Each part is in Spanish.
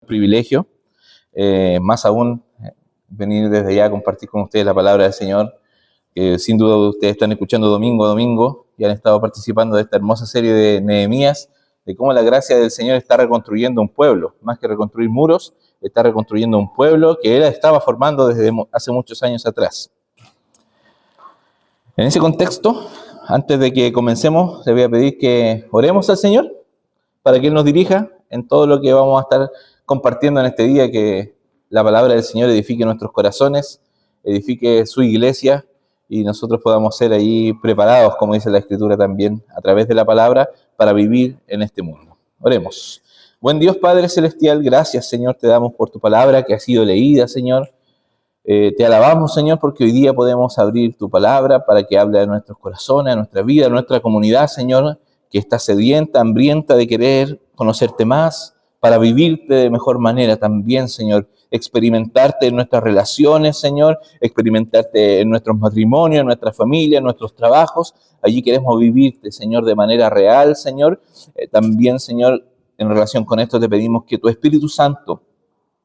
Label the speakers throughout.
Speaker 1: privilegio, más aún venir desde allá a compartir con ustedes la palabra del Señor, que sin duda ustedes están escuchando domingo a domingo y han estado participando de esta hermosa serie de Nehemías, de cómo la gracia del Señor está reconstruyendo un pueblo, más que reconstruir muros, está reconstruyendo un pueblo que Él estaba formando desde hace muchos años atrás. En ese contexto, antes de que comencemos, le voy a pedir que oremos al Señor para que Él nos dirija en todo lo que vamos a estar compartiendo en este día, que la palabra del Señor edifique nuestros corazones, edifique su iglesia y nosotros podamos ser ahí preparados, como dice la Escritura también, a través de la palabra, para vivir en este mundo. Oremos. Buen Dios Padre Celestial, gracias Señor, te damos por tu palabra que ha sido leída, Señor. Te alabamos, Señor, porque hoy día podemos abrir tu palabra para que hable de nuestros corazones, de nuestra vida, de nuestra comunidad, Señor, que está sedienta, hambrienta de querer conocerte más, para vivirte de mejor manera también, Señor. Experimentarte en nuestras relaciones, Señor, experimentarte en nuestros matrimonios, en nuestra familia, en nuestros trabajos. Allí queremos vivirte, Señor, de manera real, Señor. También, Señor, en relación con esto te pedimos que tu Espíritu Santo,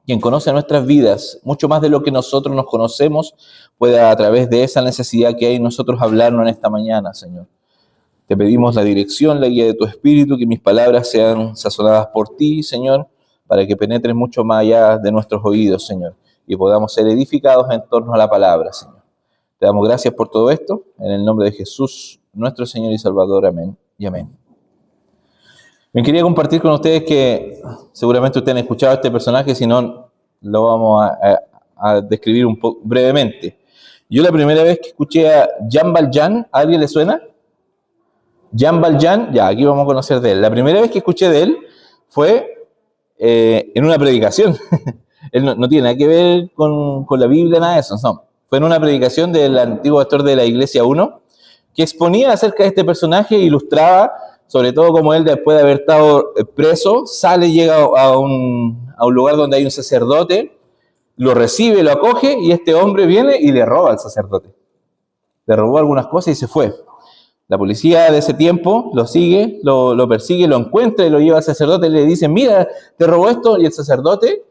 Speaker 1: quien conoce nuestras vidas, mucho más de lo que nosotros nos conocemos, pueda a través de esa necesidad que hay en nosotros hablarnos en esta mañana, Señor. Te pedimos la dirección, la guía de tu Espíritu, que mis palabras sean sazonadas por ti, Señor, para que penetren mucho más allá de nuestros oídos, Señor, y podamos ser edificados en torno a la palabra, Señor. Te damos gracias por todo esto, en el nombre de Jesús, nuestro Señor y Salvador. Amén y amén. Me quería compartir con ustedes que seguramente ustedes han escuchado a este personaje, si no lo vamos a describir un poco brevemente. Yo la primera vez que escuché a Jean Valjean, ¿a alguien le suena? Jean Valjean, ya, aquí vamos a conocer de él. La primera vez que escuché de él fue en una predicación. Él no tiene nada que ver con la Biblia, nada de eso, no. Fue en una predicación del antiguo pastor de la Iglesia 1, que exponía acerca de este personaje e ilustraba sobre todo como él, después de haber estado preso, sale, llega a un lugar donde hay un sacerdote, lo recibe, lo acoge, y este hombre viene y le roba al sacerdote. Le robó algunas cosas y se fue. La policía de ese tiempo lo sigue, lo persigue, lo encuentra y lo lleva al sacerdote y le dice, mira, te robó esto, y el sacerdote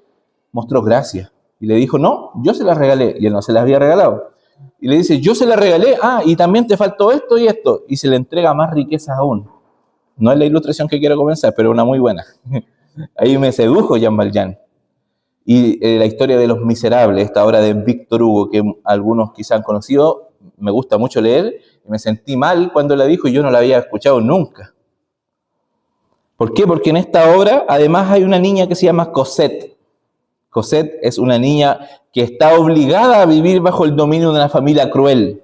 Speaker 1: mostró gracia. Y le dijo, no, yo se las regalé, y él no se las había regalado. Y le dice, yo se las regalé, y también te faltó esto y esto, y se le entrega más riquezas aún. No es la ilustración que quiero comenzar, pero una muy buena. Ahí me sedujo Jean Valjean. Y la historia de los miserables, esta obra de Víctor Hugo, que algunos quizás han conocido, me gusta mucho leer, y me sentí mal cuando la dijo y yo no la había escuchado nunca. ¿Por qué? Porque en esta obra además hay una niña que se llama Cosette. Cosette es una niña que está obligada a vivir bajo el dominio de una familia cruel.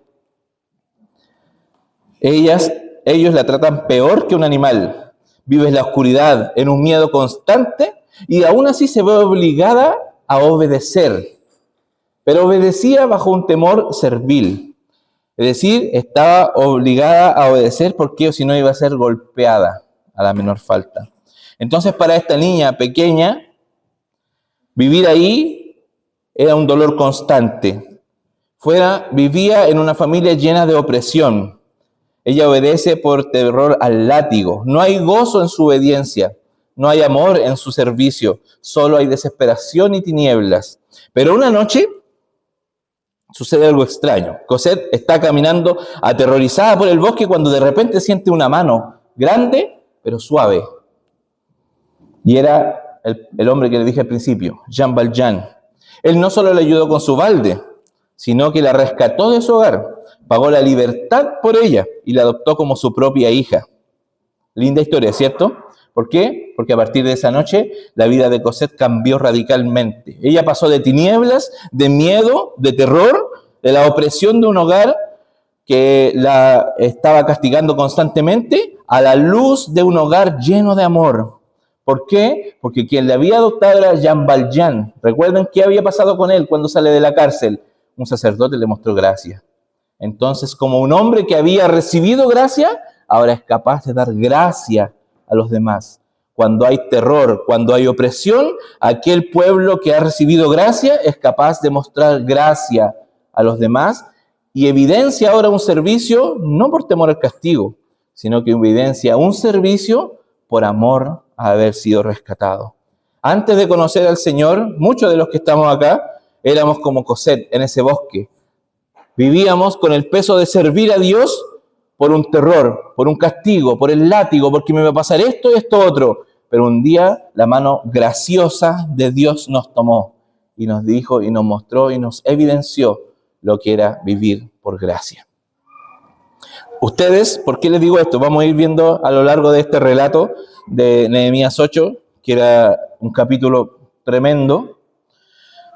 Speaker 1: Ellos la tratan peor que un animal. Vive en la oscuridad, en un miedo constante, y aún así se ve obligada a obedecer. Pero obedecía bajo un temor servil. Es decir, estaba obligada a obedecer porque si no iba a ser golpeada a la menor falta. Entonces, para esta niña pequeña, vivir ahí era un dolor constante. Vivía en una familia llena de opresión. Ella obedece por terror al látigo. No hay gozo en su obediencia. No hay amor en su servicio. Solo hay desesperación y tinieblas. Pero una noche sucede algo extraño. Cosette está caminando aterrorizada por el bosque cuando de repente siente una mano grande, pero suave. Y era el hombre que le dije al principio, Jean Valjean. Él no solo le ayudó con su balde, sino que la rescató de su hogar. Pagó la libertad por ella y la adoptó como su propia hija. Linda historia, ¿cierto? ¿Por qué? Porque a partir de esa noche la vida de Cosette cambió radicalmente. Ella pasó de tinieblas, de miedo, de terror, de la opresión de un hogar que la estaba castigando constantemente, a la luz de un hogar lleno de amor. ¿Por qué? Porque quien le había adoptado era Jean Valjean. ¿Recuerdan qué había pasado con él cuando sale de la cárcel? Un sacerdote le mostró gracia. Entonces, como un hombre que había recibido gracia, ahora es capaz de dar gracia a los demás. Cuando hay terror, cuando hay opresión, aquel pueblo que ha recibido gracia es capaz de mostrar gracia a los demás y evidencia ahora un servicio no por temor al castigo, sino que evidencia un servicio por amor a haber sido rescatado. Antes de conocer al Señor, muchos de los que estamos acá éramos como Cosette en ese bosque. Vivíamos con el peso de servir a Dios por un terror, por un castigo, por el látigo, porque me va a pasar esto y esto otro. Pero un día la mano graciosa de Dios nos tomó y nos dijo y nos mostró y nos evidenció lo que era vivir por gracia. Ustedes, ¿por qué les digo esto? Vamos a ir viendo a lo largo de este relato de Nehemías 8, que era un capítulo tremendo.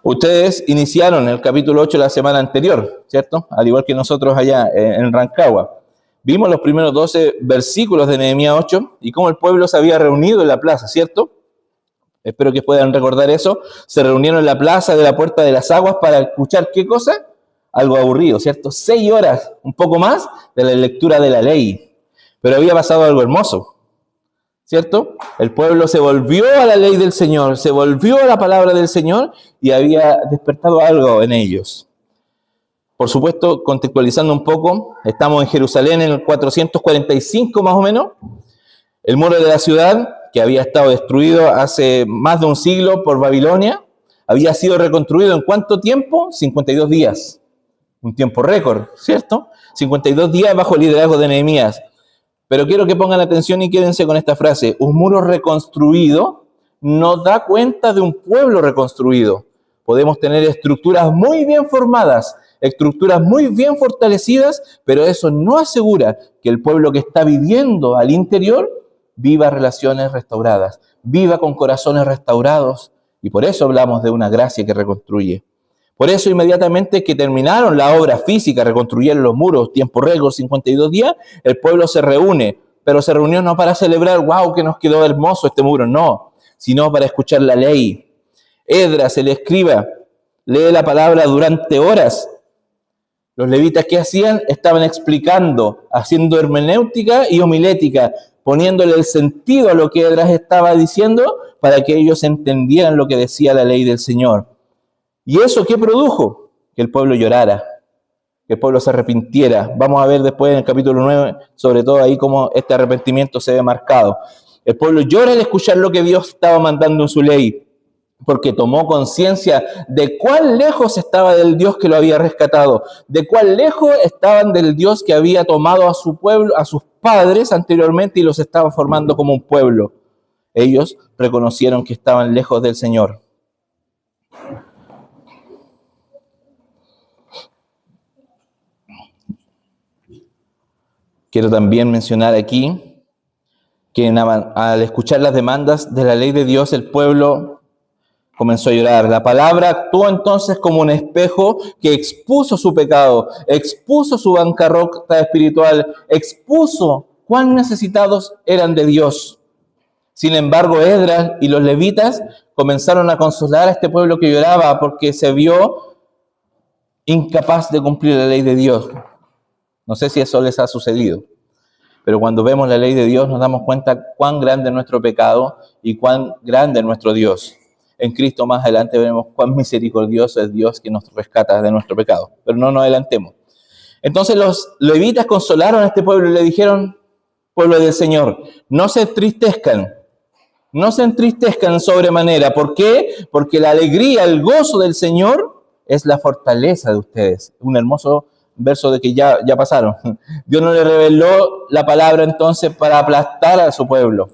Speaker 1: Ustedes iniciaron el capítulo 8 la semana anterior, ¿cierto? Al igual que nosotros allá en Rancagua. Vimos los primeros 12 versículos de Nehemías 8 y cómo el pueblo se había reunido en la plaza, ¿cierto? Espero que puedan recordar eso. Se reunieron en la plaza de la Puerta de las Aguas para escuchar, ¿qué cosa? Algo aburrido, ¿cierto? 6 horas, un poco más, de la lectura de la ley. Pero había pasado algo hermoso, ¿cierto? El pueblo se volvió a la ley del Señor, se volvió a la palabra del Señor y había despertado algo en ellos. Por supuesto, contextualizando un poco, estamos en Jerusalén en el 445 más o menos. El muro de la ciudad, que había estado destruido hace más de un siglo por Babilonia, había sido reconstruido ¿en cuánto tiempo? 52 días. Un tiempo récord, ¿cierto? 52 días bajo el liderazgo de Nehemías. Pero quiero que pongan atención y quédense con esta frase. Un muro reconstruido no da cuenta de un pueblo reconstruido. Podemos tener estructuras muy bien formadas, estructuras muy bien fortalecidas, pero eso no asegura que el pueblo que está viviendo al interior viva relaciones restauradas, viva con corazones restaurados. Y por eso hablamos de una gracia que reconstruye. Por eso inmediatamente que terminaron la obra física, reconstruyeron los muros, tiempo récord, 52 días, el pueblo se reúne, pero se reunió no para celebrar, wow, que nos quedó hermoso este muro, no, sino para escuchar la ley. Esdras, el escriba, lee la palabra durante horas. Los levitas, ¿qué hacían? Estaban explicando, haciendo hermenéutica y homilética, poniéndole el sentido a lo que Esdras estaba diciendo para que ellos entendieran lo que decía la ley del Señor. ¿Y eso qué produjo? Que el pueblo llorara, que el pueblo se arrepintiera. Vamos a ver después en el capítulo 9, sobre todo ahí, cómo este arrepentimiento se ve marcado. El pueblo llora al escuchar lo que Dios estaba mandando en su ley, porque tomó conciencia de cuán lejos estaba del Dios que lo había rescatado, de cuán lejos estaban del Dios que había tomado a su pueblo, a sus padres anteriormente y los estaba formando como un pueblo. Ellos reconocieron que estaban lejos del Señor. Quiero también mencionar aquí que al escuchar las demandas de la ley de Dios, el pueblo comenzó a llorar. La palabra actuó entonces como un espejo que expuso su pecado, expuso su bancarrota espiritual, expuso cuán necesitados eran de Dios. Sin embargo, Esdras y los levitas comenzaron a consolar a este pueblo que lloraba porque se vio incapaz de cumplir la ley de Dios. No sé si eso les ha sucedido, pero cuando vemos la ley de Dios nos damos cuenta cuán grande es nuestro pecado y cuán grande es nuestro Dios. En Cristo más adelante veremos cuán misericordioso es Dios que nos rescata de nuestro pecado, pero no nos adelantemos. Entonces los levitas consolaron a este pueblo y le dijeron, pueblo del Señor, no se entristezcan sobremanera. ¿Por qué? Porque la alegría, el gozo del Señor es la fortaleza de ustedes. Un hermoso verso de que ya pasaron. Dios no le reveló la palabra entonces para aplastar a su pueblo.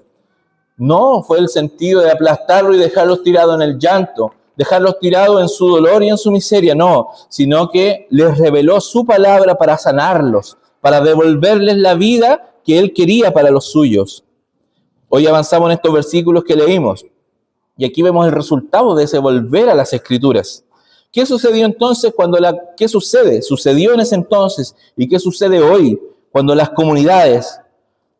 Speaker 1: No, fue el sentido de aplastarlo y dejarlos tirados en el llanto, dejarlos tirados en su dolor y en su miseria, no, sino que les reveló su palabra para sanarlos, para devolverles la vida que Él quería para los suyos. Hoy avanzamos en estos versículos que leímos y aquí vemos el resultado de ese volver a las Escrituras. ¿Qué sucedió entonces qué sucede? Sucedió en ese entonces y ¿qué sucede hoy? Cuando las comunidades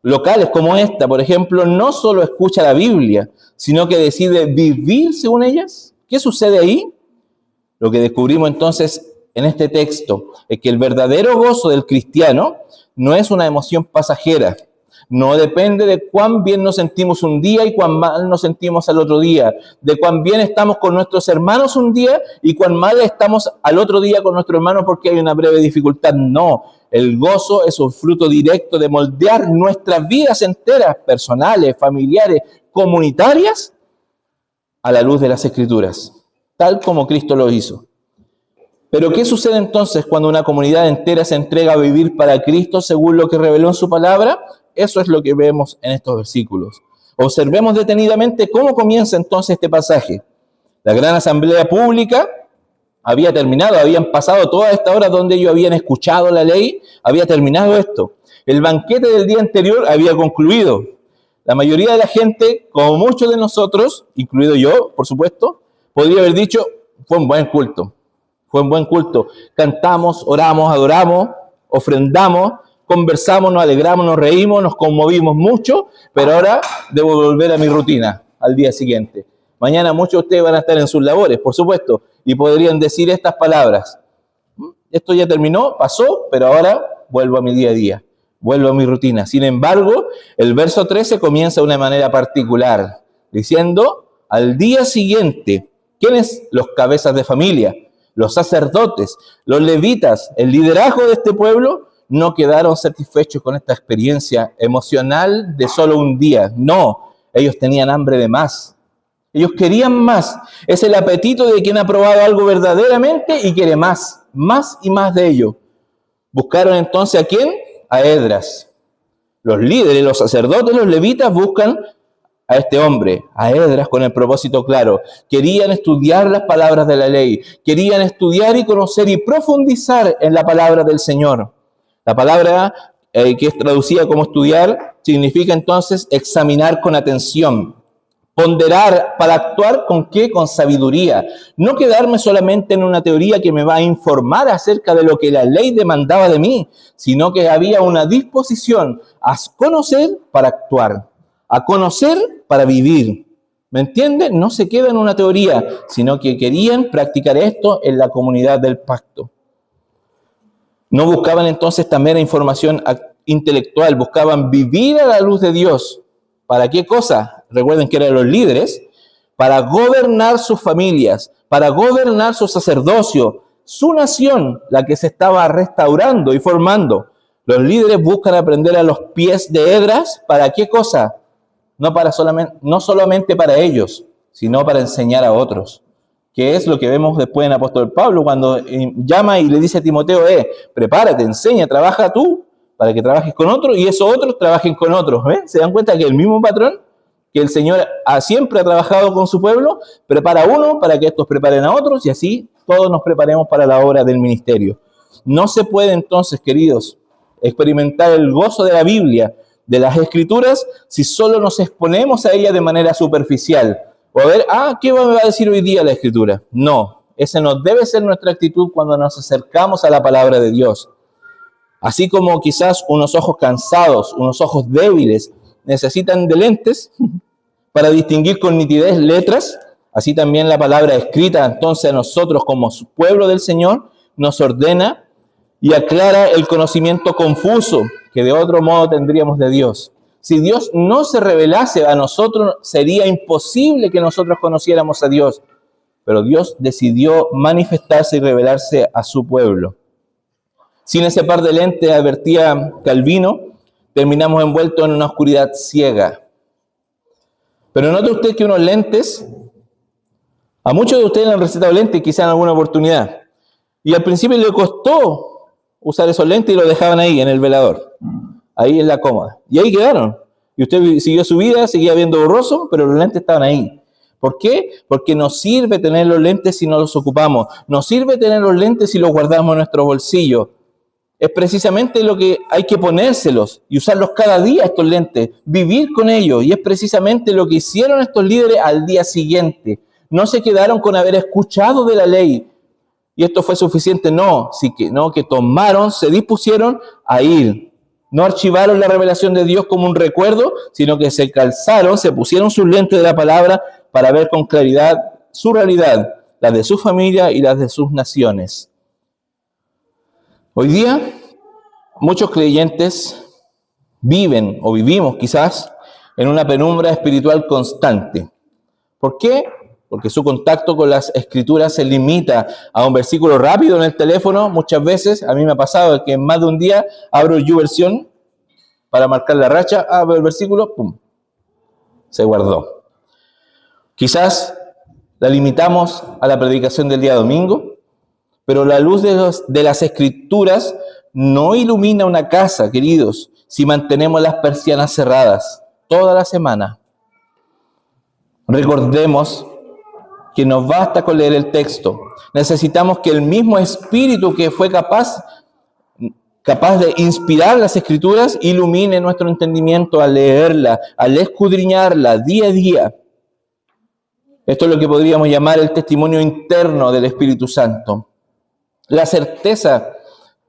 Speaker 1: locales como esta, por ejemplo, no solo escucha la Biblia, sino que decide vivir según ellas. ¿Qué sucede ahí? Lo que descubrimos entonces en este texto es que el verdadero gozo del cristiano no es una emoción pasajera. No depende de cuán bien nos sentimos un día y cuán mal nos sentimos al otro día, de cuán bien estamos con nuestros hermanos un día y cuán mal estamos al otro día con nuestro hermano porque hay una breve dificultad. No, el gozo es un fruto directo de moldear nuestras vidas enteras, personales, familiares, comunitarias, a la luz de las Escrituras, tal como Cristo lo hizo. Pero ¿qué sucede entonces cuando una comunidad entera se entrega a vivir para Cristo según lo que reveló en su palabra? Eso es lo que vemos en estos versículos. Observemos detenidamente cómo comienza entonces este pasaje. La gran asamblea pública había terminado, habían pasado toda esta hora donde ellos habían escuchado la ley, había terminado esto. El banquete del día anterior había concluido. La mayoría de la gente, como muchos de nosotros, incluido yo, por supuesto, podría haber dicho, fue un buen culto. Fue un buen culto. Cantamos, oramos, adoramos, ofrendamos, conversamos, nos alegramos, nos reímos, nos conmovimos mucho, pero ahora debo volver a mi rutina al día siguiente. Mañana muchos de ustedes van a estar en sus labores, por supuesto, y podrían decir estas palabras. Esto ya terminó, pasó, pero ahora vuelvo a mi día a día, vuelvo a mi rutina. Sin embargo, el verso 13 comienza de una manera particular, diciendo, al día siguiente, ¿quiénes? Los cabezas de familia, los sacerdotes, los levitas, el liderazgo de este pueblo, no quedaron satisfechos con esta experiencia emocional de solo un día. No, ellos tenían hambre de más. Ellos querían más. Es el apetito de quien ha probado algo verdaderamente y quiere más y más de ello. Buscaron entonces ¿a quién? A Esdras. Los líderes, los sacerdotes, los levitas buscan a este hombre, a Esdras, con el propósito claro. Querían estudiar las palabras de la ley. Querían estudiar y conocer y profundizar en la palabra del Señor. La palabra que es traducida como estudiar significa entonces examinar con atención. Ponderar para actuar ¿con qué? Con sabiduría. No quedarme solamente en una teoría que me va a informar acerca de lo que la ley demandaba de mí, sino que había una disposición a conocer para actuar, a conocer para vivir. ¿Me entiende? No se queda en una teoría, sino que querían practicar esto en la comunidad del pacto. No buscaban entonces también información intelectual, buscaban vivir a la luz de Dios. ¿Para qué cosa? Recuerden que eran los líderes, para gobernar sus familias, para gobernar su sacerdocio, su nación, la que se estaba restaurando y formando. Los líderes buscan aprender a los pies de Esdras, ¿para qué cosa? No solamente para ellos, sino para enseñar a otros. Que es lo que vemos después en Apóstol Pablo, cuando llama y le dice a Timoteo, prepárate, enseña, trabaja tú, para que trabajes con otros, y esos otros trabajen con otros. ¿Se dan cuenta que el mismo patrón que el Señor siempre ha trabajado con su pueblo, prepara a uno para que estos preparen a otros, y así todos nos preparemos para la obra del ministerio? No se puede entonces, queridos, experimentar el gozo de la Biblia, de las Escrituras, si solo nos exponemos a ella de manera superficial. O a ver, ¿qué me va a decir hoy día la Escritura? No, esa no debe ser nuestra actitud cuando nos acercamos a la palabra de Dios. Así como quizás unos ojos cansados, unos ojos débiles, necesitan de lentes para distinguir con nitidez letras, así también la palabra escrita entonces a nosotros como pueblo del Señor nos ordena y aclara el conocimiento confuso que de otro modo tendríamos de Dios. Si Dios no se revelase a nosotros, sería imposible que nosotros conociéramos a Dios, pero Dios decidió manifestarse y revelarse a su pueblo. Sin ese par de lentes, advertía Calvino, terminamos envueltos en una oscuridad ciega. Pero note usted que unos lentes, a muchos de ustedes le han recetado lentes quizá en alguna oportunidad, y al principio le costó usar esos lentes y los dejaban ahí en el velador, ahí en la cómoda, y ahí quedaron. Y usted siguió su vida, seguía viendo borroso, pero los lentes estaban ahí. ¿Por qué? Porque nos sirve tener los lentes si no los ocupamos, nos sirve tener los lentes si los guardamos en nuestro bolsillo. Es precisamente lo que hay que ponérselos y usarlos cada día, estos lentes, vivir con ellos. Y es precisamente lo que hicieron estos líderes al día siguiente. No se quedaron con haber escuchado de la ley y esto fue suficiente. No, que tomaron, se dispusieron a ir. No archivaron la revelación de Dios como un recuerdo, sino que se calzaron, se pusieron sus lentes de la palabra para ver con claridad su realidad, la de su familia y las de sus naciones. Hoy día, muchos creyentes viven o vivimos quizás en una penumbra espiritual constante. ¿Por qué? Porque su contacto con las Escrituras se limita a un versículo rápido en el teléfono. Muchas veces, a mí me ha pasado que en más de un día abro el YouVersion para marcar la racha, abro el versículo, ¡pum!, se guardó. Quizás La limitamos a la predicación del día domingo, pero la luz de las Escrituras no ilumina una casa, queridos, si mantenemos las persianas cerradas toda la semana. Recordemos que no basta con leer el texto. Necesitamos que el mismo Espíritu que fue capaz de inspirar las Escrituras ilumine nuestro entendimiento al leerla, al escudriñarla día a día. Esto es lo que podríamos llamar el testimonio interno del Espíritu Santo. La certeza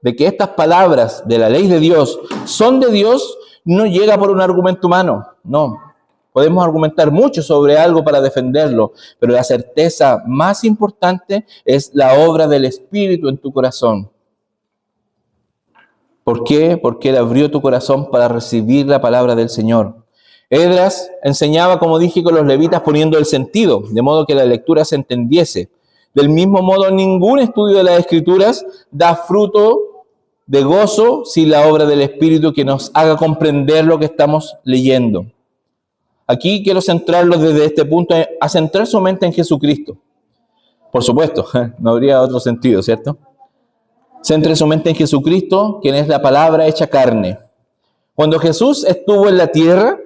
Speaker 1: de que estas palabras de la ley de Dios son de Dios no llega por un argumento humano, no. Podemos argumentar mucho sobre algo para defenderlo, pero la certeza más importante es la obra del Espíritu en tu corazón. ¿Por qué? Porque Él abrió tu corazón para recibir la palabra del Señor. Esdras enseñaba, como dije, con los levitas poniendo el sentido, de modo que la lectura se entendiese. Del mismo modo, ningún estudio de las Escrituras da fruto de gozo sin la obra del Espíritu que nos haga comprender lo que estamos leyendo. Aquí quiero centrarlo desde este punto a centrar su mente en Jesucristo. Por supuesto, no habría otro sentido, ¿cierto? Centre su mente en Jesucristo, quien es la palabra hecha carne. Cuando Jesús estuvo en la tierra,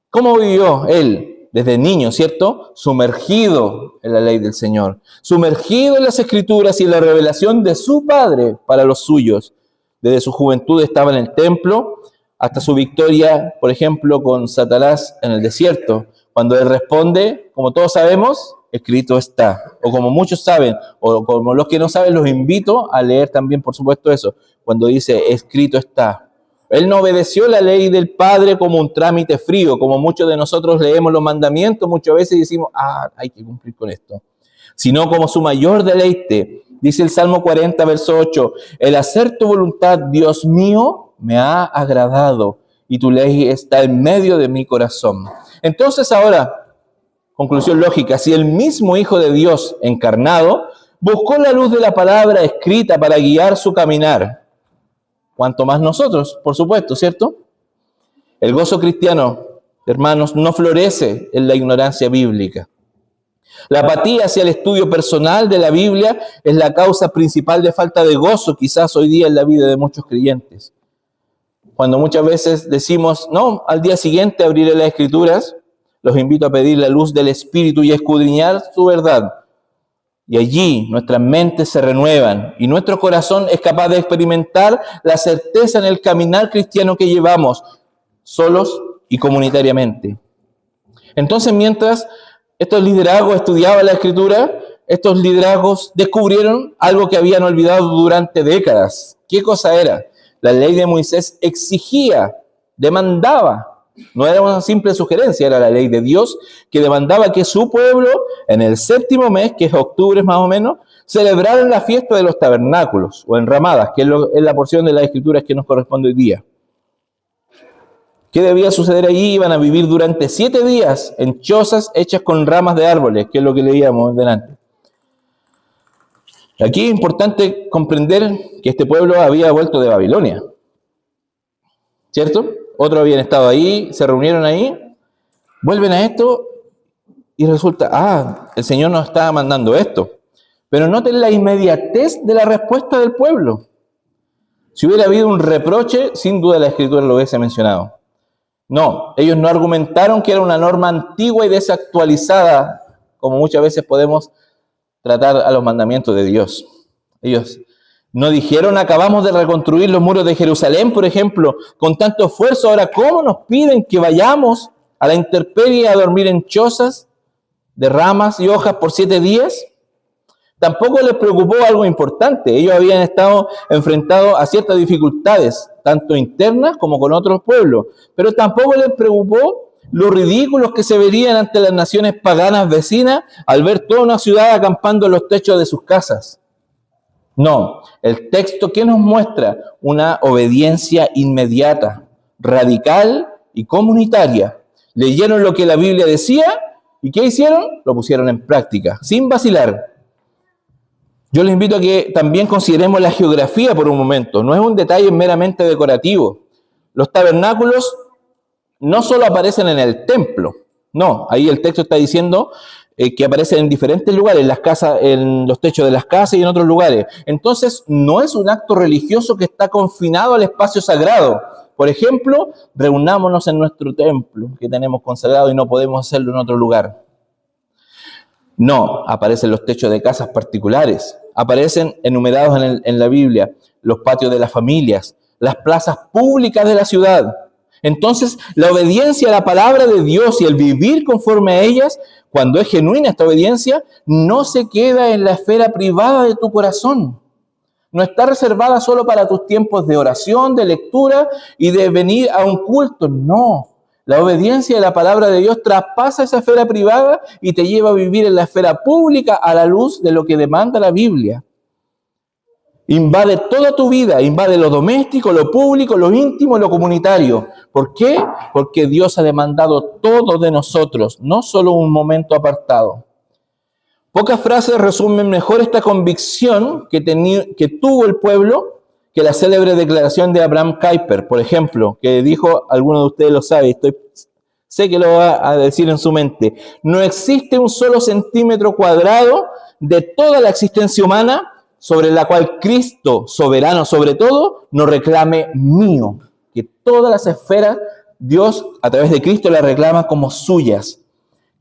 Speaker 1: ¿cómo vivió Él? Desde niño, ¿cierto? Sumergido en la ley del Señor, sumergido en las Escrituras y en la revelación de su Padre para los suyos. Desde su juventud estaba en el templo, hasta su victoria, por ejemplo, con Satanás en el desierto, cuando Él responde, como todos sabemos, escrito está. O como muchos saben, o como los que no saben, los invito a leer también, por supuesto, eso, cuando dice, escrito está. Él no obedeció la ley del Padre como un trámite frío, como muchos de nosotros leemos los mandamientos muchas veces y decimos, hay que cumplir con esto, sino como su mayor deleite. Dice el Salmo 40, verso 8, el hacer tu voluntad, Dios mío, me ha agradado y tu ley está en medio de mi corazón. Entonces ahora, conclusión lógica, si el mismo Hijo de Dios encarnado buscó la luz de la palabra escrita para guiar su caminar, cuanto más nosotros, por supuesto, ¿cierto? El gozo cristiano, hermanos, no florece en la ignorancia bíblica. La apatía hacia el estudio personal de la Biblia es la causa principal de falta de gozo, quizás hoy día en la vida de muchos creyentes. Cuando muchas veces decimos, no, al día siguiente abriré las Escrituras, los invito a pedir la luz del Espíritu y a escudriñar su verdad. Y allí nuestras mentes se renuevan y nuestro corazón es capaz de experimentar la certeza en el caminar cristiano que llevamos, solos y comunitariamente. Entonces, mientras estos liderazgos estudiaban la Escritura, estos liderazgos descubrieron algo que habían olvidado durante décadas. ¿Qué cosa era? La ley de Moisés exigía, demandaba, no era una simple sugerencia, era la ley de Dios que demandaba que su pueblo, en el séptimo mes, que es octubre más o menos, celebraran la fiesta de los tabernáculos o enramadas, que es la porción de las Escrituras que nos corresponde hoy día. ¿Qué debía suceder allí? Iban a vivir durante 7 días en chozas hechas con ramas de árboles, que es lo que leíamos delante. Aquí es importante comprender que este pueblo había vuelto de Babilonia, ¿cierto? Otros habían estado ahí, se reunieron ahí, vuelven a esto y resulta, el Señor nos estaba mandando esto. Pero noten la inmediatez de la respuesta del pueblo. Si hubiera habido un reproche, sin duda la Escritura lo hubiese mencionado. No, ellos no argumentaron que era una norma antigua y desactualizada, como muchas veces podemos tratar a los mandamientos de Dios. Ellos no dijeron, acabamos de reconstruir los muros de Jerusalén, por ejemplo, con tanto esfuerzo, ahora ¿cómo nos piden que vayamos a la intemperie a dormir en chozas de ramas y hojas por 7 días? Tampoco les preocupó algo importante. Ellos habían estado enfrentados a ciertas dificultades, tanto internas como con otros pueblos, pero tampoco les preocupó los ridículos que se verían ante las naciones paganas vecinas al ver toda una ciudad acampando en los techos de sus casas. No, el texto que nos muestra una obediencia inmediata, radical y comunitaria. Leyeron lo que la Biblia decía y ¿qué hicieron? Lo pusieron en práctica, sin vacilar. Yo les invito a que también consideremos la geografía por un momento. No es un detalle meramente decorativo. Los tabernáculos no solo aparecen en el templo, no, ahí el texto está diciendo que aparecen en diferentes lugares, en las casas, en los techos de las casas y en otros lugares. Entonces, no es un acto religioso que está confinado al espacio sagrado. Por ejemplo, reunámonos en nuestro templo que tenemos consagrado y no podemos hacerlo en otro lugar. No, aparecen los techos de casas particulares, aparecen enumerados en la Biblia, los patios de las familias, las plazas públicas de la ciudad. Entonces, la obediencia a la palabra de Dios y el vivir conforme a ellas, cuando es genuina esta obediencia, no se queda en la esfera privada de tu corazón. No está reservada solo para tus tiempos de oración, de lectura y de venir a un culto. No. La obediencia a la palabra de Dios traspasa esa esfera privada y te lleva a vivir en la esfera pública a la luz de lo que demanda la Biblia. Invade toda tu vida, invade lo doméstico, lo público, lo íntimo, lo comunitario. ¿Por qué? Porque Dios ha demandado todo de nosotros, no solo un momento apartado. Pocas frases resumen mejor esta convicción que tuvo el pueblo que la célebre declaración de Abraham Kuyper, por ejemplo, que dijo, alguno de ustedes lo sabe, sé que lo va a decir en su mente: no existe un solo centímetro cuadrado de toda la existencia humana sobre la cual Cristo, soberano sobre todo, no reclame mío. Que todas las esferas Dios a través de Cristo las reclama como suyas.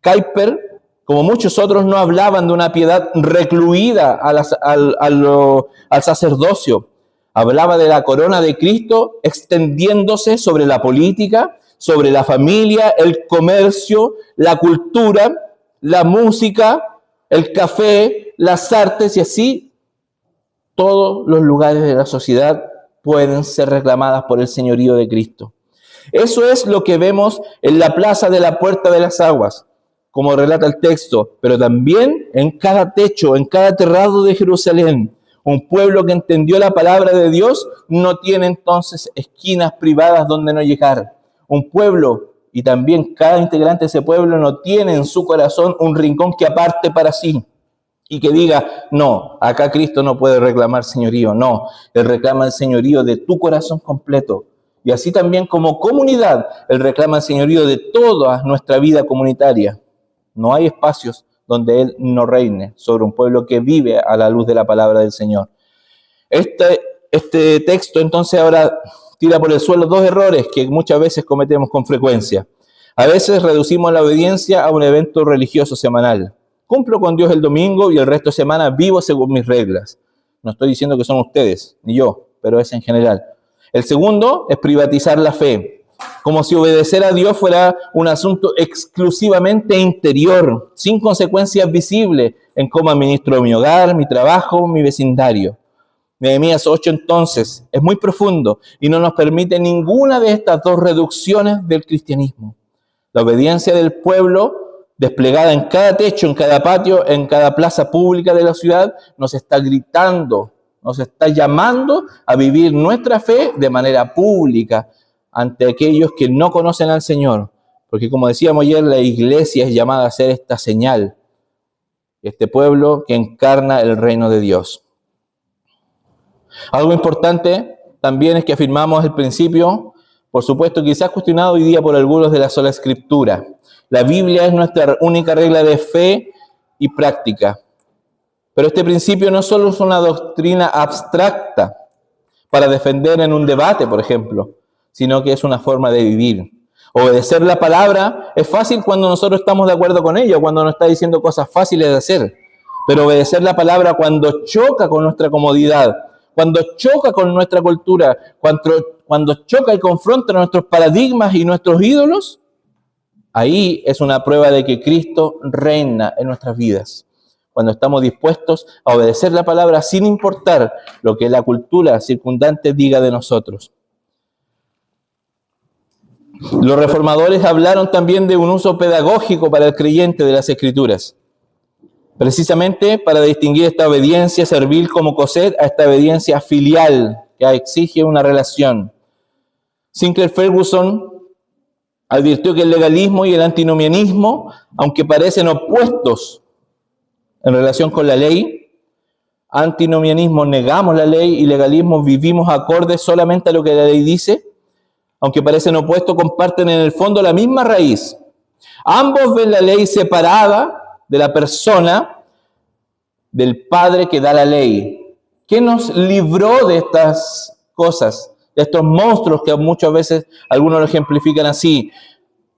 Speaker 1: Kuyper, como muchos otros, no hablaban de una piedad recluida al sacerdocio. Hablaba de la corona de Cristo extendiéndose sobre la política, sobre la familia, el comercio, la cultura, la música, el café, las artes y así. Todos los lugares de la sociedad pueden ser reclamadas por el señorío de Cristo. Eso es lo que vemos en la plaza de la Puerta de las Aguas, como relata el texto, pero también en cada techo, en cada terrado de Jerusalén. Un pueblo que entendió la palabra de Dios no tiene entonces esquinas privadas donde no llegar. Un pueblo, y también cada integrante de ese pueblo, no tiene en su corazón un rincón que aparte para sí y que diga, no, acá Cristo no puede reclamar señorío. No, Él reclama el señorío de tu corazón completo. Y así también como comunidad, Él reclama el señorío de toda nuestra vida comunitaria. No hay espacios donde Él no reine sobre un pueblo que vive a la luz de la palabra del Señor. Este texto entonces ahora tira por el suelo dos errores que muchas veces cometemos con frecuencia. A veces reducimos la obediencia a un evento religioso semanal. Cumplo con Dios el domingo y el resto de semana vivo según mis reglas. No estoy diciendo que son ustedes, ni yo, pero es en general. El segundo es privatizar la fe, como si obedecer a Dios fuera un asunto exclusivamente interior, sin consecuencias visibles en cómo administro mi hogar, mi trabajo, mi vecindario. Nehemías 8 entonces es muy profundo y no nos permite ninguna de estas dos reducciones del cristianismo. La obediencia del pueblo, desplegada en cada techo, en cada patio, en cada plaza pública de la ciudad, nos está gritando, nos está llamando a vivir nuestra fe de manera pública ante aquellos que no conocen al Señor. Porque como decíamos ayer, la iglesia es llamada a ser esta señal, este pueblo que encarna el reino de Dios. Algo importante también es que afirmamos el principio, por supuesto quizás cuestionado hoy día por algunos de la sola Escritura. La Biblia es nuestra única regla de fe y práctica. Pero este principio no solo es una doctrina abstracta para defender en un debate, por ejemplo, sino que es una forma de vivir. Obedecer la palabra es fácil cuando nosotros estamos de acuerdo con ella, cuando nos está diciendo cosas fáciles de hacer. Pero obedecer la palabra cuando choca con nuestra comodidad, cuando choca con nuestra cultura, cuando choca y confronta nuestros paradigmas y nuestros ídolos, ahí es una prueba de que Cristo reina en nuestras vidas. Cuando estamos dispuestos a obedecer la palabra sin importar lo que la cultura circundante diga de nosotros. Los reformadores hablaron también de un uso pedagógico para el creyente de las Escrituras, precisamente para distinguir esta obediencia servil como Cosette a esta obediencia filial que exige una relación. Sinclair Ferguson advirtió que el legalismo y el antinomianismo, aunque parecen opuestos en relación con la ley, antinomianismo negamos la ley y legalismo vivimos acorde solamente a lo que la ley dice, aunque parecen opuestos, comparten en el fondo la misma raíz. Ambos ven la ley separada de la persona del Padre que da la ley. ¿Qué nos libró de estas cosas, de estos monstruos que muchas veces algunos lo ejemplifican así?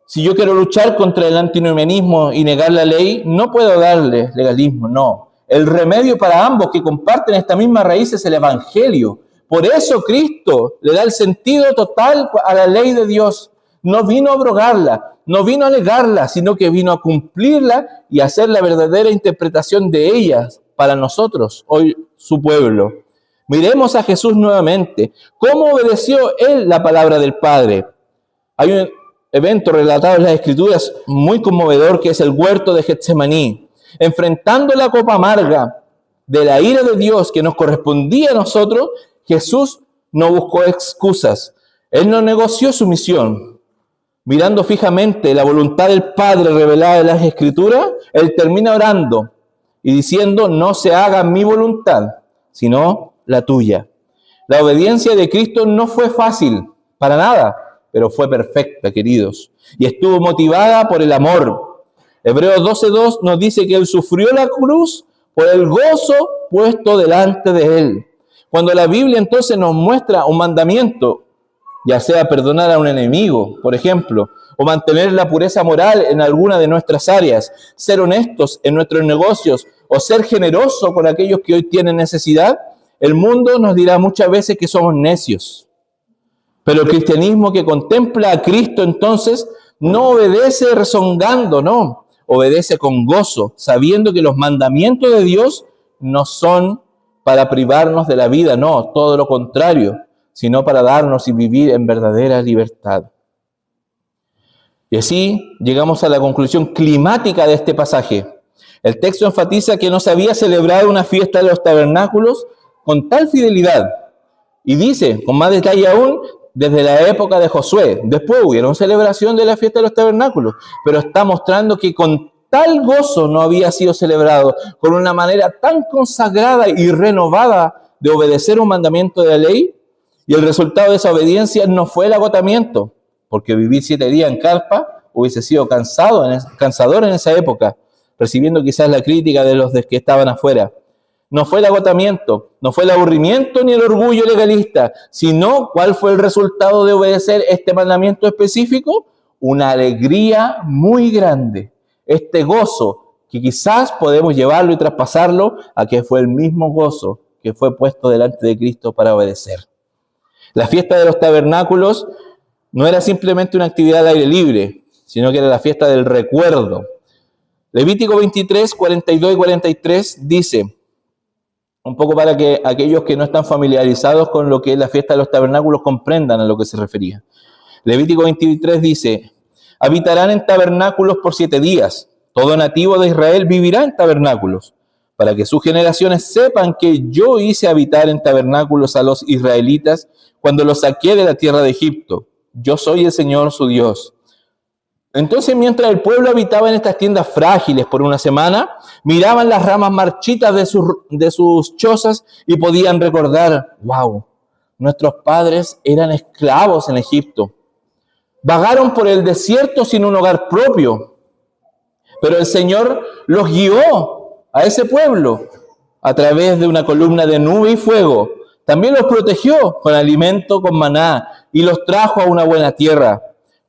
Speaker 1: Si yo quiero luchar contra el antinomianismo y negar la ley, no puedo darle legalismo, no. El remedio para ambos que comparten esta misma raíz es el Evangelio. Por eso Cristo le da el sentido total a la ley de Dios. No vino a abrogarla, no vino a negarla, sino que vino a cumplirla y a hacer la verdadera interpretación de ellas para nosotros, hoy su pueblo. Miremos a Jesús nuevamente. ¿Cómo obedeció Él la palabra del Padre? Hay un evento relatado en las Escrituras muy conmovedor que es el huerto de Getsemaní. Enfrentando la copa amarga de la ira de Dios que nos correspondía a nosotros, Jesús no buscó excusas. Él no negoció su misión. Mirando fijamente la voluntad del Padre revelada en las Escrituras, Él termina orando y diciendo: no se haga mi voluntad, sino la tuya. La obediencia de Cristo no fue fácil, para nada, pero fue perfecta, queridos, y estuvo motivada por el amor. Hebreos 12:2 nos dice que Él sufrió la cruz por el gozo puesto delante de Él. Cuando la Biblia entonces nos muestra un mandamiento, ya sea perdonar a un enemigo, por ejemplo, o mantener la pureza moral en alguna de nuestras áreas, ser honestos en nuestros negocios o ser generosos con aquellos que hoy tienen necesidad, el mundo nos dirá muchas veces que somos necios. Pero el cristianismo que contempla a Cristo entonces no obedece rezongando, no, obedece con gozo, sabiendo que los mandamientos de Dios no son para privarnos de la vida, no, todo lo contrario, sino para darnos y vivir en verdadera libertad. Y así llegamos a la conclusión climática de este pasaje. El texto enfatiza que no se había celebrado una fiesta de los tabernáculos con tal fidelidad. Y dice, con más detalle aún, desde la época de Josué. Después hubieron celebración de la fiesta de los tabernáculos, pero está mostrando que con tal gozo no había sido celebrado, con una manera tan consagrada y renovada de obedecer un mandamiento de la ley. Y el resultado de esa obediencia no fue el agotamiento, porque vivir 7 días en carpa hubiese sido cansador en esa época, recibiendo quizás la crítica de los que estaban afuera. No fue el agotamiento, no fue el aburrimiento ni el orgullo legalista, sino ¿cuál fue el resultado de obedecer este mandamiento específico? Una alegría muy grande. Este gozo, que quizás podemos llevarlo y traspasarlo a que fue el mismo gozo que fue puesto delante de Cristo para obedecer. La fiesta de los tabernáculos no era simplemente una actividad al aire libre, sino que era la fiesta del recuerdo. Levítico 23, 42 y 43 dice, un poco para que aquellos que no están familiarizados con lo que es la fiesta de los tabernáculos comprendan a lo que se refería. Levítico 23 dice, habitarán en tabernáculos por 7 días. Todo nativo de Israel vivirá en tabernáculos, para que sus generaciones sepan que yo hice habitar en tabernáculos a los israelitas cuando los saqué de la tierra de Egipto. Yo soy el Señor su Dios. Entonces, mientras el pueblo habitaba en estas tiendas frágiles por una semana, miraban las ramas marchitas de sus chozas y podían recordar, wow, nuestros padres eran esclavos en Egipto. Vagaron por el desierto sin un hogar propio, pero el Señor los guió a ese pueblo a través de una columna de nube y fuego. También los protegió con alimento, con maná, y los trajo a una buena tierra.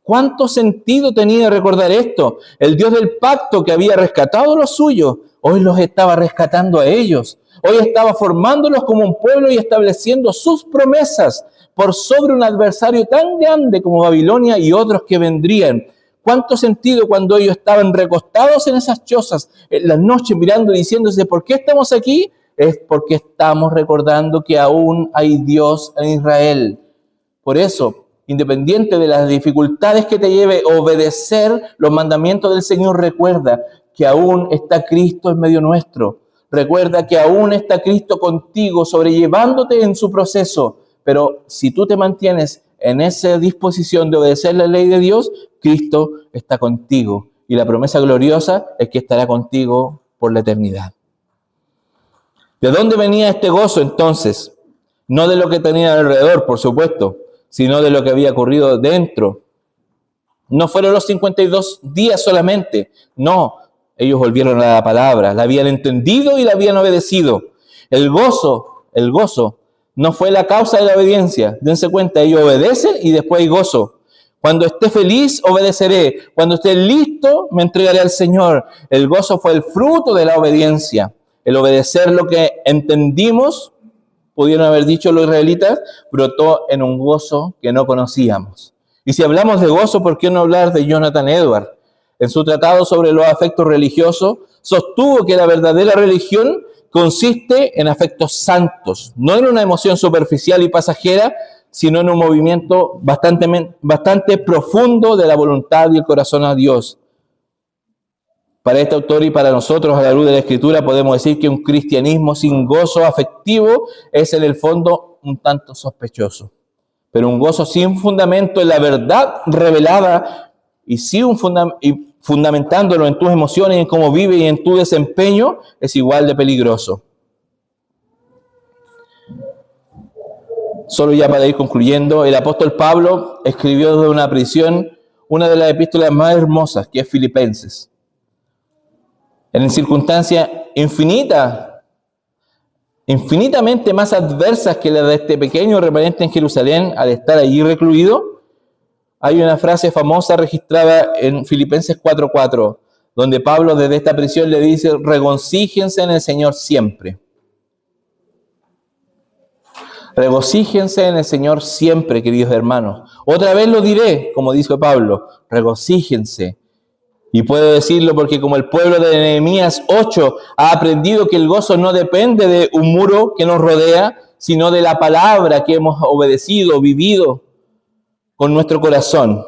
Speaker 1: ¿Cuánto sentido tenía recordar esto? El Dios del pacto que había rescatado a los suyos, hoy los estaba rescatando a ellos. Hoy estaba formándolos como un pueblo y estableciendo sus promesas por sobre un adversario tan grande como Babilonia y otros que vendrían. ¿Cuánto sentido cuando ellos estaban recostados en esas chozas, en las noches mirando y diciéndose, ¿por qué estamos aquí? Es porque estamos recordando que aún hay Dios en Israel. Por eso, independiente de las dificultades que te lleve a obedecer los mandamientos del Señor, recuerda que aún está Cristo en medio nuestro. Recuerda que aún está Cristo contigo, sobrellevándote en su proceso. Pero si tú te mantienes en esa disposición de obedecer la ley de Dios, Cristo está contigo. Y la promesa gloriosa es que estará contigo por la eternidad. ¿De dónde venía este gozo entonces? No de lo que tenía alrededor, por supuesto, sino de lo que había ocurrido dentro. No fueron los 52 días solamente, no. Ellos volvieron a la palabra, la habían entendido y la habían obedecido. El gozo no fue la causa de la obediencia. Dense cuenta, ellos obedecen y después hay gozo. Cuando esté feliz, obedeceré. Cuando esté listo, me entregaré al Señor. El gozo fue el fruto de la obediencia. El obedecer lo que entendimos, pudieron haber dicho los israelitas, brotó en un gozo que no conocíamos. Y si hablamos de gozo, ¿por qué no hablar de Jonathan Edwards? En su tratado sobre los afectos religiosos, sostuvo que la verdadera religión consiste en afectos santos, no en una emoción superficial y pasajera, sino en un movimiento bastante profundo de la voluntad y el corazón a Dios. Para este autor y para nosotros, a la luz de la Escritura, podemos decir que un cristianismo sin gozo afectivo es en el fondo un tanto sospechoso. Pero un gozo sin fundamento en la verdad revelada y fundamentándolo en tus emociones, en cómo vives y en tu desempeño, es igual de peligroso. Solo ya para ir concluyendo, el apóstol Pablo escribió desde una prisión una de las epístolas más hermosas, que es Filipenses. En circunstancias infinitamente más adversas que las de este pequeño remanente en Jerusalén, al estar allí recluido, hay una frase famosa registrada en Filipenses 4:4, donde Pablo desde esta prisión le dice: regocíjense en el Señor siempre. Regocíjense en el Señor siempre, queridos hermanos. Otra vez lo diré, como dice Pablo, regocíjense. Y puedo decirlo porque como el pueblo de Nehemías 8 ha aprendido que el gozo no depende de un muro que nos rodea, sino de la palabra que hemos obedecido, vivido con nuestro corazón.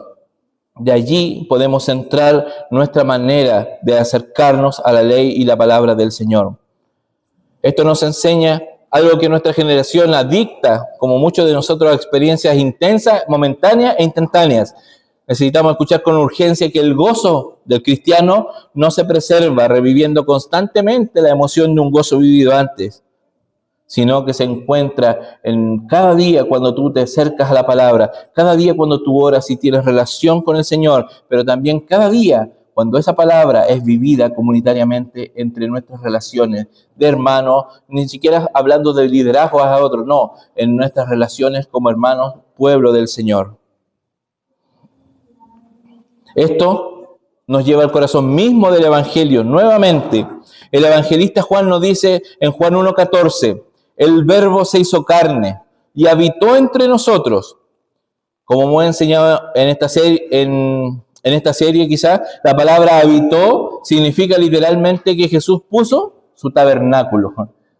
Speaker 1: De allí podemos centrar nuestra manera de acercarnos a la ley y la palabra del Señor. Esto nos enseña algo que nuestra generación adicta, como muchos de nosotros, a experiencias intensas, momentáneas e instantáneas. Necesitamos escuchar con urgencia que el gozo del cristiano no se preserva reviviendo constantemente la emoción de un gozo vivido antes, sino que se encuentra en cada día cuando tú te acercas a la palabra, cada día cuando tú oras y tienes relación con el Señor, pero también cada día cuando esa palabra es vivida comunitariamente entre nuestras relaciones de hermanos, ni siquiera hablando de liderazgo a otros, no, en nuestras relaciones como hermanos, pueblo del Señor. Esto nos lleva al corazón mismo del Evangelio. Nuevamente, el evangelista Juan nos dice en Juan 1:14, el Verbo se hizo carne y habitó entre nosotros. Como hemos enseñado en esta serie quizás, la palabra habitó significa literalmente que Jesús puso su tabernáculo,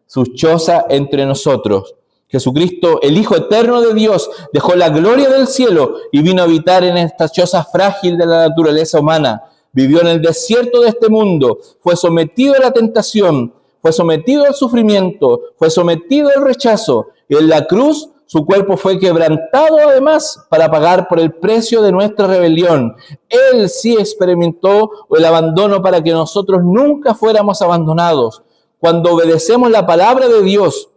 Speaker 1: su choza entre nosotros. Jesucristo, el Hijo eterno de Dios, dejó la gloria del cielo y vino a habitar en esta choza frágil de la naturaleza humana. Vivió en el desierto de este mundo, fue sometido a la tentación, fue sometido al sufrimiento, fue sometido al rechazo. Y en la cruz su cuerpo fue quebrantado además para pagar por el precio de nuestra rebelión. Él sí experimentó el abandono para que nosotros nunca fuéramos abandonados. Cuando obedecemos la palabra de Dios,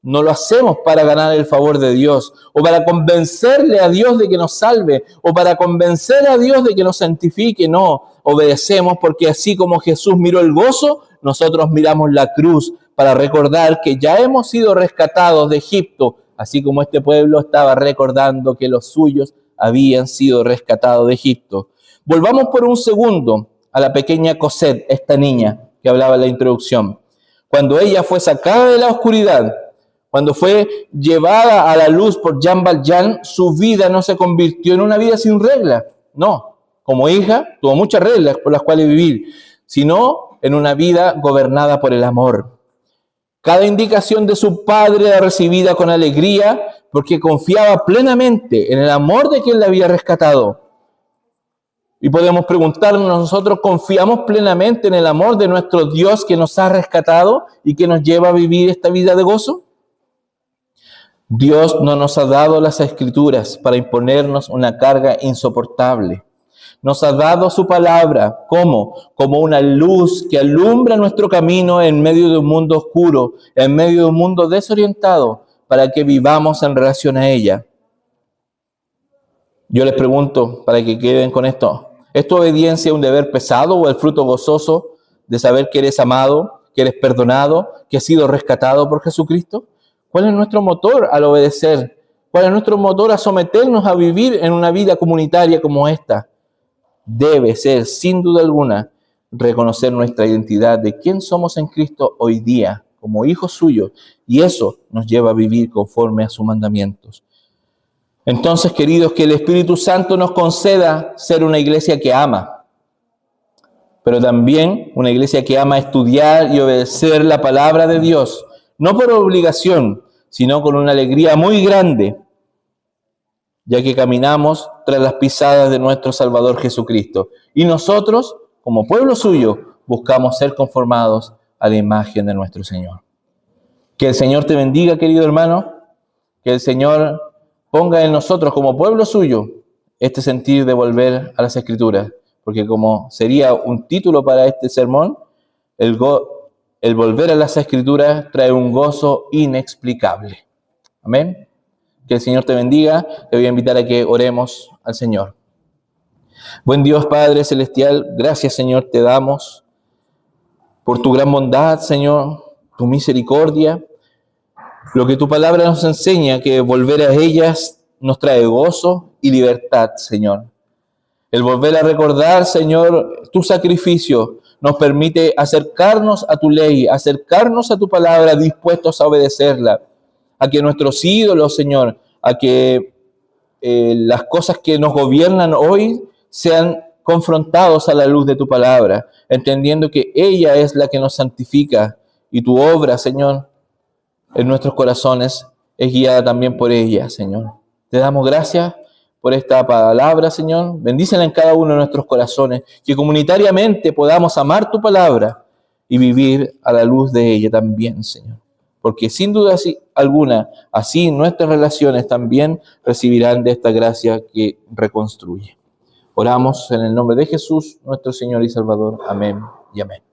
Speaker 1: no lo hacemos para ganar el favor de Dios, o para convencerle a Dios de que nos salve, o para convencer a Dios de que nos santifique. No, obedecemos porque así como Jesús miró el gozo, nosotros miramos la cruz para recordar que ya hemos sido rescatados de Egipto, así como este pueblo estaba recordando que los suyos habían sido rescatados de Egipto. Volvamos por un segundo a la pequeña Cosette, esta niña que hablaba en la introducción. Cuando ella fue sacada de la oscuridad, cuando fue llevada a la luz por Jean Valjean, su vida no se convirtió en una vida sin reglas. No, como hija tuvo muchas reglas por las cuales vivir, sino en una vida gobernada por el amor. Cada indicación de su padre era recibida con alegría porque confiaba plenamente en el amor de quien la había rescatado. Y podemos preguntarnos, ¿nosotros confiamos plenamente en el amor de nuestro Dios que nos ha rescatado y que nos lleva a vivir esta vida de gozo? Dios no nos ha dado las Escrituras para imponernos una carga insoportable. Nos ha dado su palabra como una luz que alumbra nuestro camino en medio de un mundo oscuro, en medio de un mundo desorientado, para que vivamos en relación a ella. Yo les pregunto, para que queden con esto, ¿es tu obediencia un deber pesado o el fruto gozoso de saber que eres amado, que eres perdonado, que has sido rescatado por Jesucristo? ¿Cuál es nuestro motor al obedecer? ¿Cuál es nuestro motor a someternos a vivir en una vida comunitaria como esta? Debe ser, sin duda alguna, reconocer nuestra identidad de quién somos en Cristo hoy día, como hijos suyos, y eso nos lleva a vivir conforme a sus mandamientos. Entonces, queridos, que el Espíritu Santo nos conceda ser una iglesia que ama, pero también una iglesia que ama estudiar y obedecer la palabra de Dios, no por obligación, sino con una alegría muy grande, ya que caminamos tras las pisadas de nuestro Salvador Jesucristo. Y nosotros, como pueblo suyo, buscamos ser conformados a la imagen de nuestro Señor. Que el Señor te bendiga, querido hermano, que el Señor ponga en nosotros como pueblo suyo este sentir de volver a las Escrituras, porque como sería un título para este sermón, el volver a las Escrituras trae un gozo inexplicable. Amén. Que el Señor te bendiga. Te voy a invitar a que oremos al Señor. Buen Dios, Padre Celestial, gracias, Señor, te damos por tu gran bondad, Señor, tu misericordia, lo que tu palabra nos enseña, que volver a ellas nos trae gozo y libertad, Señor. El volver a recordar, Señor, tu sacrificio nos permite acercarnos a tu ley, acercarnos a tu palabra, dispuestos a obedecerla, a que nuestros ídolos, Señor, a que las cosas que nos gobiernan hoy sean confrontados a la luz de tu palabra, entendiendo que ella es la que nos santifica y tu obra, Señor, en nuestros corazones es guiada también por ella, Señor. Te damos gracias por esta palabra, Señor. Bendícela en cada uno de nuestros corazones, que comunitariamente podamos amar tu palabra y vivir a la luz de ella también, Señor. Porque sin duda alguna, así nuestras relaciones también recibirán de esta gracia que reconstruye. Oramos en el nombre de Jesús, nuestro Señor y Salvador. Amén y amén.